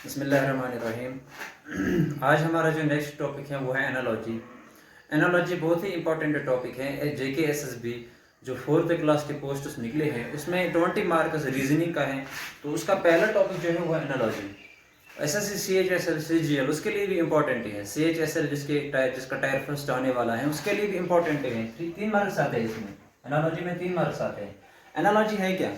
बिस्मिल्लाहिर्रहमानिर्रहीम। आज हमारा जो नेक्स्ट टॉपिक है वो है एनालॉजी। एनालॉजी बहुत ही इंपॉर्टेंट टॉपिक है। जेके एसएसबी जो 4th क्लास के पोस्ट्स निकले हैं उसमें 20 मार्क्स रीजनिंग का है, तो उसका पहला टॉपिक जो है वो है एनालॉजी। एसएससी CHSL CGL उसके लिए भी इंपॉर्टेंट है। CHSL जिसका टायर फर्स्ट आने वाला है उसके लिए भी इंपॉर्टेंट है। 3 मार्क्स आते हैं इसमें, एनालॉजी में 3 मार्क्स आते हैं। एनालॉजी है क्या?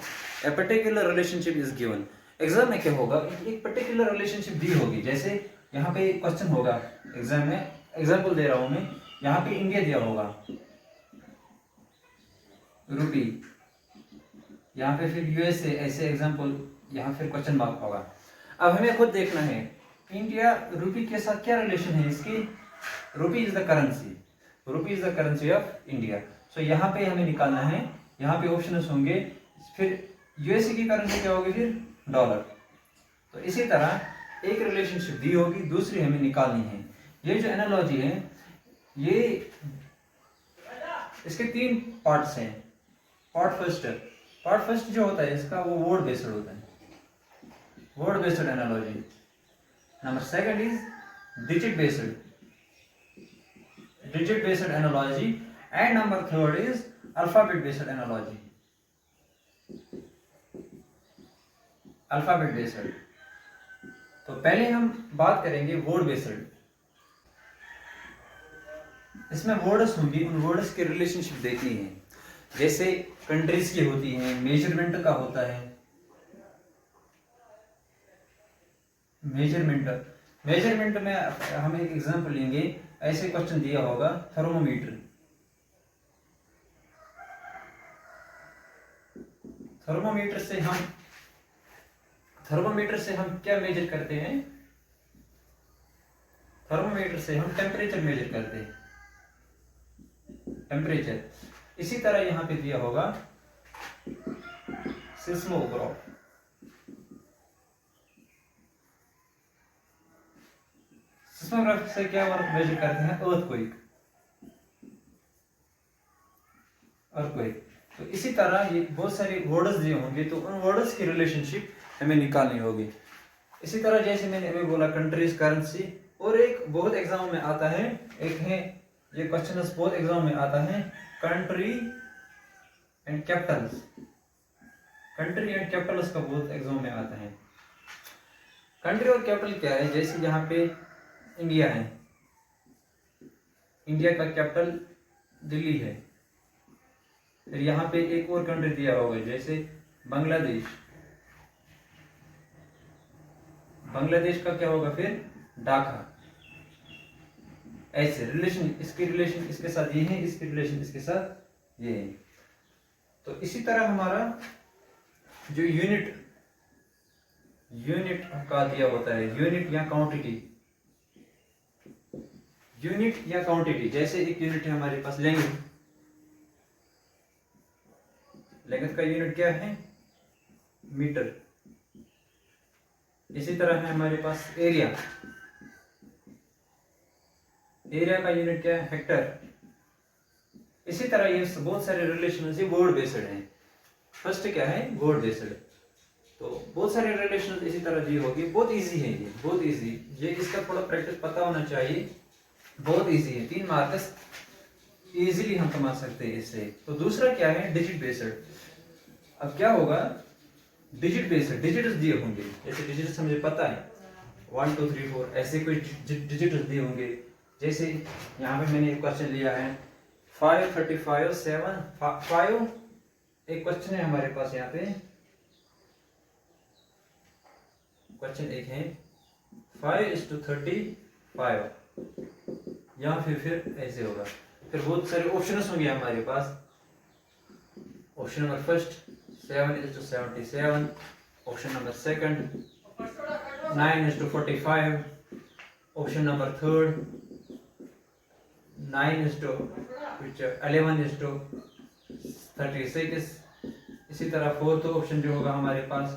A particular relationship is given. Exam में क्या होगा, एक पर्टिकुलर रिलेशनशिप दी होगी। जैसे यहाँ पे क्वेश्चन होगा एग्जाम में, एग्जाम्पल दे रहा हूं मैं, यहाँ पे इंडिया दिया होगा रूपी, यहाँ पे फिर यूएसए, ऐसे एग्जाम्पल, यहाँ फिर क्वेश्चन मार्क होगा। अब हमें खुद देखना है इंडिया रूपी के साथ क्या रिलेशन है इसकी। Rupee is the currency, rupee is the currency of India. So यहाँ पे हमें निकालना है, यहाँ पे ऑप्शंस होंगे, फिर यूएसए की करेंसी क्या होगी, फिर डॉलर। तो इसी तरह एक रिलेशनशिप दी होगी, दूसरी हमें निकालनी है। ये जो एनालॉजी है ये इसके 3 पार्ट्स हैं। पार्ट फर्स्ट जो होता है इसका वो वर्ड बेस्ड होता है, word based analogy. Number second is digit based analogy and number third is alphabet based analogy. Alphabet based. तो पहले हम बात करेंगे वर्ड बेस्ड। इसमें वर्ड्स होंगी, उन वर्ड्स की रिलेशनशिप देखनी है। जैसे कंट्रीज की होती है, मेजरमेंट का होता है, मेजरमेंट में हम एक एग्जांपल लेंगे। ऐसे क्वेश्चन दिया होगा थर्मोमीटर, थर्मोमीटर से हम क्या मेजर करते हैं, थर्मोमीटर से हम टेम्परेचर मेजर करते हैं, टेम्परेचर। इसी तरह यहां पे दिया होगा सिस्मोग्राफ, सिस्मोग्राफ से क्या मेजर करते हैं, अर्थक्वेक। तो इसी तरह ये बहुत सारे वर्ड्स दिए होंगे, तो उन वर्ड्स की रिलेशनशिप हमें निकालनी होगी। इसी तरह जैसे मैंने अभी बोला कंट्रीज, करेंसी, और एक बहुत एग्जाम में आता है, एक है ये क्वेश्चन बहुत एग्जाम में आता है, country and Capitals. Country and Capitals का बहुत एग्जाम में आता है। कंट्री और कैपिटल क्या है, जैसे यहाँ पे इंडिया है, इंडिया का कैपिटल दिल्ली है। फिर यहाँ पे एक और कंट्री दिया होगा जैसे बांग्लादेश, बांग्लादेश का क्या होगा फिर ढाका। ऐसे रिलेशन, इसकी रिलेशन इसके साथ ये है, इसकी रिलेशन इसके साथ ये है। तो इसी तरह हमारा जो यूनिट का दिया होता है, यूनिट या क्वांटिटी, जैसे एक यूनिट है हमारे पास लेंथ, लेंथ का यूनिट क्या है, मीटर। इसी तरह है हमारे पास एरिया का यूनिट क्या है, हेक्टर। इसी तरह ये बहुत सारे रिलेशन से वर्ड बेस्ड हैं। फर्स्ट क्या है, वर्ड बेस्ड। तो बहुत सारे रिलेशन इसी तरह दी होगी। बहुत इजी है ये, बहुत इजी। ये इसका थोड़ा प्रैक्टिस पता होना चाहिए, बहुत इजी है। 3 मार्क्स इजीली हम कमा सकते हैं इससे। तो दूसरा क्या है, डिजिट बेस्ड। अब क्या होगा, डिजिट बेस्ड, डिजिट्स दिए होंगे। जैसे डिजिट्स मुझे पता है 1 2 3 4, ऐसे कोई डिजिट्स दिए होंगे। जैसे यहाँ पे मैंने एक क्वेश्चन लिया है 5 35 7 5। एक क्वेश्चन है हमारे पास, यहाँ पे क्वेश्चन एक है 5:35, या फिर ऐसे होगा। फिर बहुत सारे ऑप्शंस होंगे हमारे पास। Option number first 7:77, option number second 9:45, option number third 11:36। इसी तरह फोर्थ ऑप्शन जो होगा हमारे पास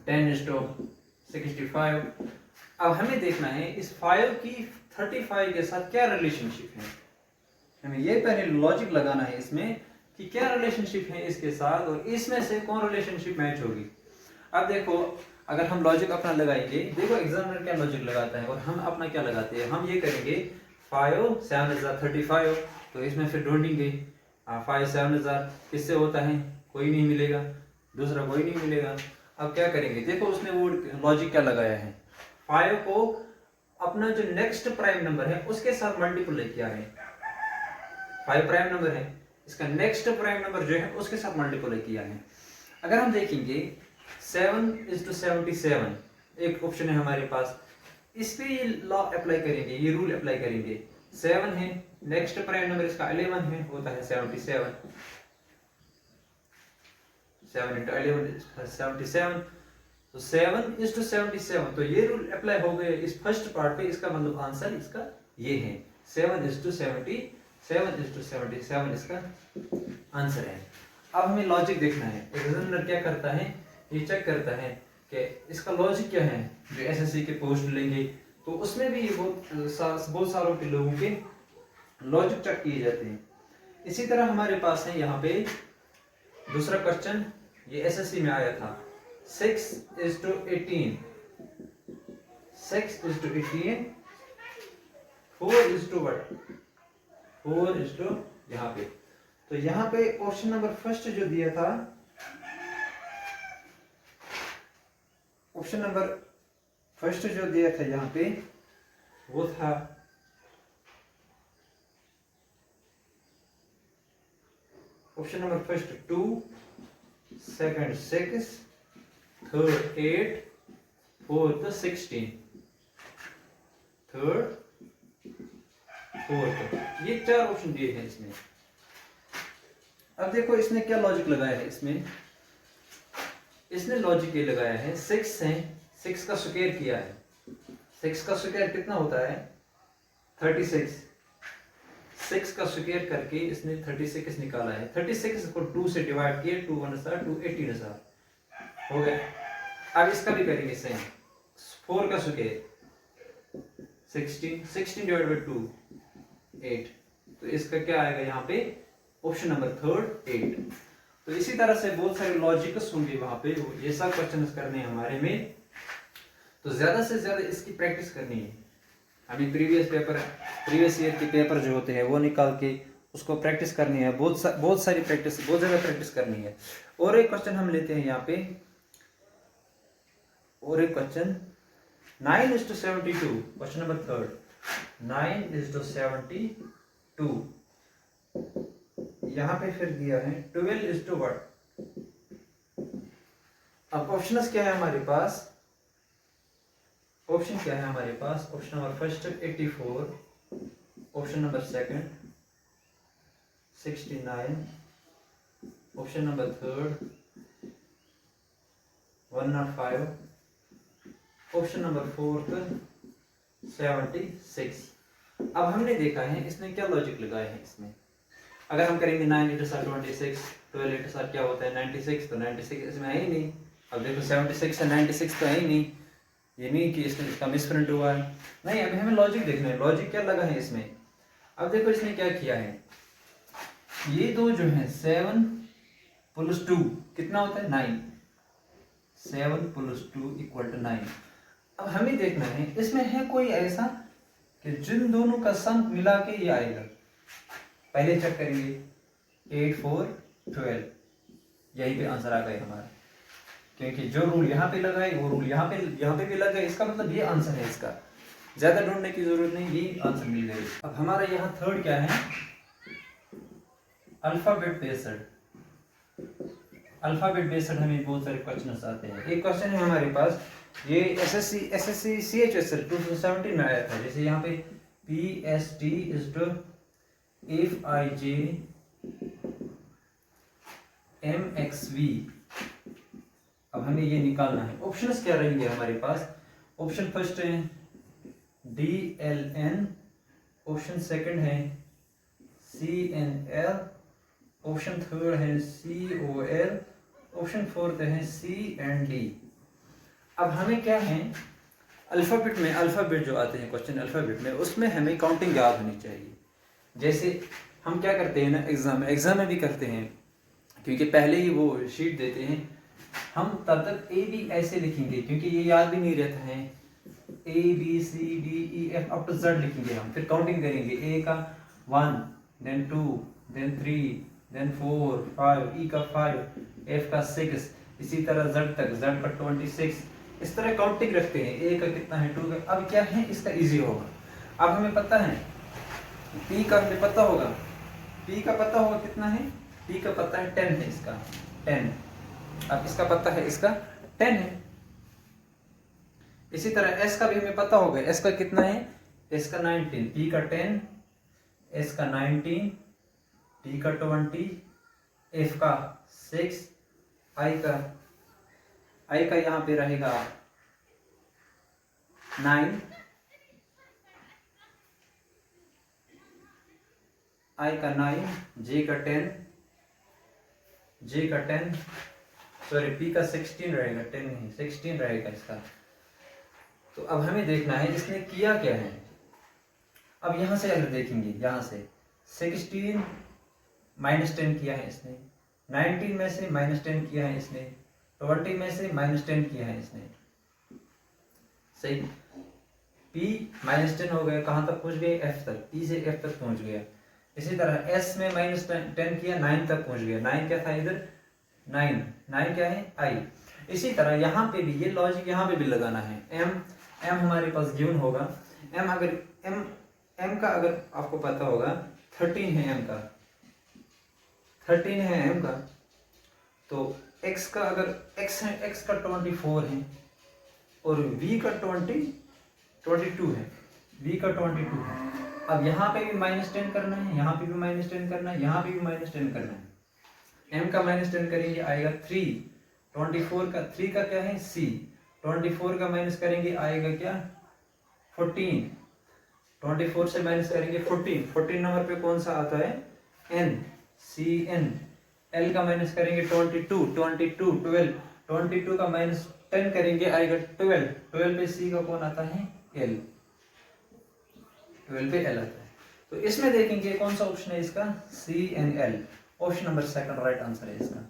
10:65। अब हमें देखना है इस 5 की 35 के साथ क्या रिलेशनशिप है। हमें ये पहले लॉजिक लगाना है इसमें कि क्या रिलेशनशिप है इसके साथ, और इसमें से कौन रिलेशनशिप मैच होगी। अब देखो अगर हम लॉजिक अपना लगाएंगे, देखो एग्जामिनर क्या लॉजिक लगाता है और हम अपना क्या लगाते हैं। हम ये करेंगे 5 7 35, तो इसमें फिर ढूंढेंगे 5 7 किससे होता है, कोई नहीं मिलेगा, दूसरा कोई नहीं मिलेगा। अब क्या करेंगे, देखो उसने वो लॉजिक क्या लगाया है, 5 को अपना जो नेक्स्ट प्राइम नंबर है उसके साथ मल्टीप्लाई किया है। 5 प्राइम नंबर है, इसका नेक्स्ट प्राइम नंबर जो है उसके साथ मल्टीप्लाई किया है। अगर हम देखेंगे 7:77 एक ऑप्शन है हमारे पास, इस पे ये लॉ अप्लाई करेंगे, ये रूल अप्लाई करेंगे। 7 है, नेक्स्ट प्राइम नंबर इसका 11 है, होता है 77, 7 into 11 77, तो 7:77, तो ये रूल अप्लाई हो गए इस फर्स्ट पार्ट पे। इसका मतलब आंसर इसका ये है 7:77 इसका आंसर है। अब हमें लॉजिक देखना है, एग्जामिनर क्या करता है, ये चेक करता है कि इसका लॉजिक क्या है। जो एसएससी के पोस्ट लेंगे तो उसमें भी बहुत सारों के लोगों के लॉजिक चेक किए जाते हैं। इसी तरह हमारे पास है यहाँ पे दूसरा क्वेश्चन, ये एसएससी में आया था 6:18, 6:18, 4:what, यहाँ पे। तो यहाँ पे ऑप्शन नंबर फर्स्ट जो दिया था, ऑप्शन नंबर फर्स्ट जो दिया था यहाँ पे वो था option number first 2, second 6, third 8, fourth 16, third fourth, ये 4 ऑप्शन दिए हैं इसमें। अब देखो इसने क्या लॉजिक लगाया है, इसने लॉजिक ये लगाया है 6 है, 6 का स्क्वायर किया है, 6 का स्क्वायर कितना होता है 36, 6 का स्क्वायर करके इसने 36 निकाला है। 36 को 2 से डिवाइड किए, 2 1 2 18 हो गया। अब इसका भी करेंगे सेम, 4 का स्क्वायर 16 डिवाइड बाय 2 8, तो इसका क्या आएगा यहाँ पे ऑप्शन नंबर थर्ड 8। तो इसी तरह से बहुत सारे लॉजिक्स होंगे वहां पे, ये सब क्वेश्चन करने हैं हमारे में, तो ज्यादा से ज्यादा इसकी प्रैक्टिस करनी है। हमें प्रीवियस ईयर के पेपर जो होते हैं वो निकाल के उसको प्रैक्टिस करनी है, बहुत सारी प्रैक्टिस, बहुत ज्यादा प्रैक्टिस करनी है। और एक क्वेश्चन हम लेते हैं यहाँ पे, और एक क्वेश्चन 9:72, क्वेश्चन नंबर थर्ड 9:72, यहाँ पे फिर दिया है 12:what। अब ऑप्शंस क्या है हमारे पास, ऑप्शन क्या है हमारे पास, option number first 84, option number second 69, option number third 105, option number fourth 76। अब हमने देखा है इसने क्या लॉजिक लगाया है इसमें। अगर हम करेंगे 9 × 26, 12 × क्या होता है 96, तो 96 इसमें है ही नहीं। अब देखो 76 से 96 तो है ही नहीं, ये नहीं कि इसमें इसका मिसप्रिंट हुआ है, नहीं। अभी हमें लॉजिक देखना है, लॉजिक क्या लगा है इसमें। अब देखो इसने क्या किया है, ये दो जो है 7 + 2 कितना होता है 9, 7 + 2 = 9। अब हमें देखना है इसमें है कोई ऐसा कि जिन दोनों का सम मिला के ये आएगा। पहले चेक करेंगे 8 4 12, यही पे आंसर आ गए हमारा, क्योंकि जो रूल यहाँ पे लगा है वो रूल यहाँ पे भी लगा है। इसका मतलब ये आंसर है, इसका ज्यादा ढूंढने की जरूरत नहीं, ये आंसर मिल गए। अब हमारा यहाँ थर्ड क्या है, अल्फाबेट बेस्ड। अल्फाबेट बेस्ड हमें बहुत सारे क्वेश्चन आते हैं। एक क्वेश्चन है हमारे पास, ये एसएससी CHSL 2017 में आया था। जैसे यहाँ पे PST FIJ MXV। अब हमें ये निकालना है। ऑप्शंस क्या रहेंगे हमारे पास, ऑप्शन फर्स्ट है DLN, ऑप्शन सेकंड है CNL, ऑप्शन थर्ड है COL, ऑप्शन फोर्थ है CND। अब हमें क्या है, अल्फाबेट में, अल्फाबेट जो आते हैं क्वेश्चन अल्फाबेट में, उसमें हमें काउंटिंग याद होनी चाहिए। जैसे हम क्या करते हैं ना, एग्जाम में भी करते हैं, क्योंकि पहले ही वो शीट देते हैं हम तब तक ए बी ऐसे लिखेंगे क्योंकि ये याद भी नहीं रहता है। A B C D E F up to Z लिखेंगे हम, फिर काउंटिंग करेंगे। ए का 1, देन 2, देन 3, देन 4, 5, ई का 5, एफ का 6, इसी तरह जेड तक, जेड का 26, इस तरह काउंटिंग रखते हैं। ए का कितना है, 2 का। अब क्या है, इसका इजी होगा। अब हमें पता है पी का, हमें पता होगा पी का पता होगा कितना है, पी का पता है 10 है, इसका 10। अब इसका पता है, इसका 10 है। इसी तरह एस का भी हमें पता होगा, एस का कितना है, एस का 19, पी का 10, एस का 19, टी का 20, एफ का 6, आई का यहां पे रहेगा 9, आई का 9, जे का 10, सॉरी पी का 16 रहेगा, 10 नहीं 16 रहेगा इसका। तो अब हमें देखना है इसने किया क्या है। अब यहां से अगर देखेंगे, यहां से 16 -10 किया है इसने, 19 में से -10 किया है इसने, 20 में से -10 किया है इसने। सही, P -10 हो गया, कहां तक पहुंच गए, F तक, E से F तक पहुंच गया। इसी तरह S में -10 किया, 9 तक पहुंच गया। 9 क्या था इधर, 9 क्या है, I। इसी तरह यहाँ पे भी ये लॉजिक यहाँ पे भी लगाना है। M हमारे पास गिवन होगा। M का अगर आपको पता होगा 13 है, M का 13 है, M का। तो X का अगर X है, X का 24 है और V का 22 है, V का 22 है। अब यहाँ पे भी -10 करना है, यहाँ पे भी -10 करना है, यहाँ पे भी -10 करना है। M का -10 करेंगे आएगा 3, 24 का 3 का क्या है, C, 24 का माइनस करेंगे आएगा क्या, 14, 24 से माइनस करेंगे 14 नंबर पे कौन सा आता है, N, CN। L का माइनस करेंगे 22 का -10 करेंगे आएगा 12 पे C का कौन आता है, L, 12 पे L आता है। तो इसमें देखेंगे कौन सा ऑप्शन है इसका, CNL, option number 2 right answer है इसका।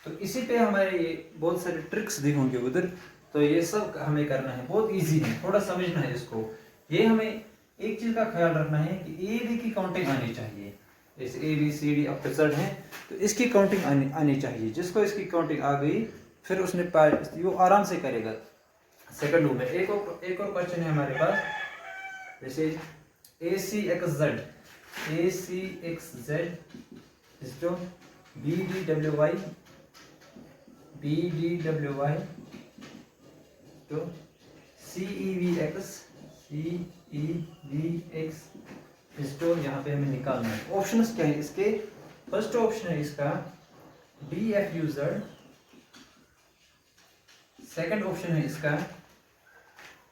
तो इसी पे हमारे ये बहुत सारे ट्रिक्स दी होंगे उधर, तो ये सब हमें करना है, बहुत इजी है, थोड़ा समझना है इसको। ये हमें एक चीज का ख्याल रखना है कि ए बी की काउंटिंग आनी चाहिए। जैसे A B C D up to Z है, तो इसकी काउंटिंग आनी चाहिए। जिसको इसकी काउंटिंग आ गई, फिर उसने वो आराम से करेगा। सेकंड में एक और क्वेश्चन है हमारे पास, जैसे ए सी एक्स जेड जो बी डी डब्ल्यू वाई तो सी ई वी एक्स इसको यहाँ पे हमें निकालना है। ऑप्शंस क्या है इसके, फर्स्ट ऑप्शन है इसका D F you Z, second option है इसका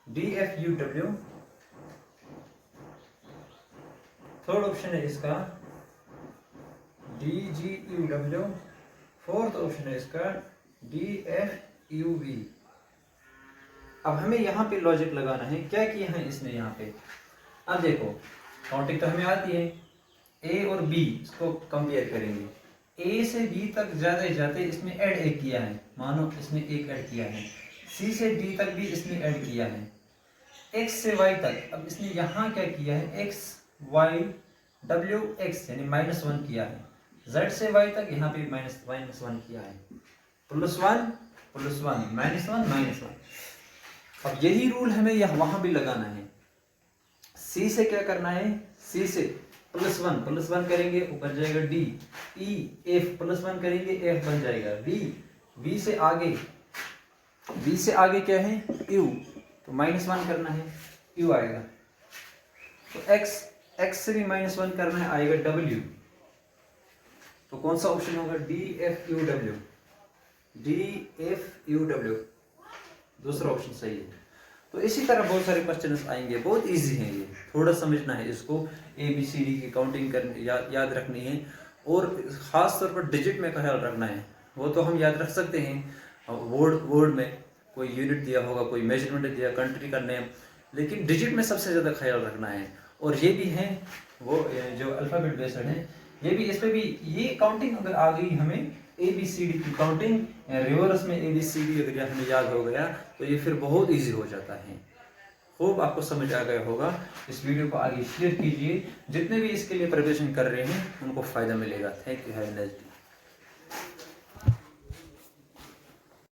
D F U W, third option है इसका D G U W, fourth option है इसका डी एफ यू वी। अब हमें यहाँ पे लॉजिक लगाना है, क्या किया है इसने यहाँ पे। अब देखो काउंटिंग तो हमें आती है, ए और बी इसको कंपेयर करेंगे। ए से बी तक जाते इसमें ऐड एक किया है, मानो इसने एक ऐड किया है। सी से डी तक भी इसने ऐड किया है। एक्स से वाई तक, अब इसने यहाँ क्या किया है, एक्स वाई डब्ल्यू एक्स यानी -1 किया है। जेड से वाई तक यहाँ पे -1 किया है, +1 +1 -1 अब यही रूल हमें यहाँ वहां भी लगाना है। सी से क्या करना है, सी से +1 करेंगे ऊपर जाएगा डी, ई एफ +1 करेंगे एफ बन जाएगा वी, वी से आगे क्या है, यू, तो -1 करना है, यू आएगा। तो एक्स से भी -1 करना है, आएगा डब्ल्यू। तो कौन सा ऑप्शन होगा, डी एफ यू डब्ल्यू, दूसरा ऑप्शन सही है। तो इसी तरह बहुत सारे क्वेश्चंस आएंगे, बहुत इजी है ये, थोड़ा समझना है इसको। ए बी सी डी की काउंटिंग करनी याद रखनी है, और ख़ास तौर पर डिजिट में ख्याल रखना है। वो तो हम याद रख सकते हैं, वर्ड में कोई यूनिट दिया होगा, कोई मेजरमेंट दिया, कंट्री का नेम, लेकिन डिजिट में सबसे ज़्यादा ख्याल रखना है। और ये भी है वो जो अल्फ़ाबेट बेस्ड है, ये भी, इस पर भी ये काउंटिंग अगर आ गई हमें ABCD की काउंटिंग रिवर्स में ABCD अगर हमें याद हो गया तो ये फिर बहुत इजी हो जाता है। होप आपको समझ आ गया होगा। इस वीडियो को आगे शेयर कीजिए, जितने भी इसके लिए प्रिपरेशन कर रहे हैं उनको फ़ायदा मिलेगा। Thank you, have a nice day.